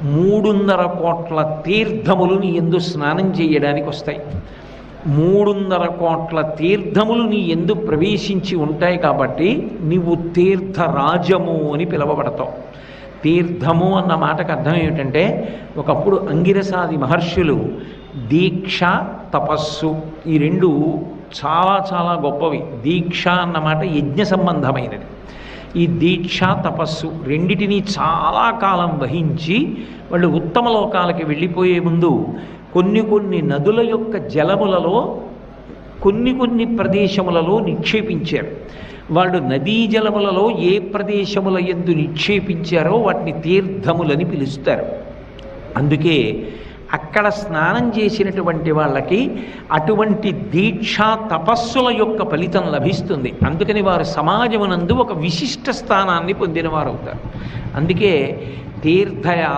3.5 కోట్ల తీర్థములు నీ యందు స్నానం చేయడానికి వస్తాయి. 3.5 కోట్ల తీర్థములు నీ యందు ప్రవేశించి ఉంటాయి కాబట్టి నీవు తీర్థరాజము అని పిలువబడతావు. తీర్థము అన్న మాటకు అర్థం ఏమిటంటే, ఒకప్పుడు అంగిరసాది మహర్షులు దీక్ష తపస్సు ఈ రెండు చాలా చాలా గొప్పవి. దీక్ష అన్నమాట యజ్ఞ సంబంధమైనది. ఈ దీక్ష తపస్సు రెండిటినీ చాలా కాలం వహించి వాళ్ళు ఉత్తమ లోకాలకి వెళ్ళిపోయే ముందు కొన్ని నదుల యొక్క జలములలో కొన్ని ప్రదేశములలో నిక్షేపించారు. వాళ్ళు నదీ జలములలో ఏ ప్రదేశముల యందు నిక్షేపించారో వాటిని తీర్థములని పిలుస్తారు. అందుకే అక్కడ స్నానం చేసినటువంటి వాళ్ళకి అటువంటి దీక్షా తపస్సుల యొక్క ఫలితం లభిస్తుంది. అందుకని వారు సమాజమునందు ఒక విశిష్ట స్థానాన్ని పొందినవారు అవుతారు. అందుకే తీర్థయాత్ర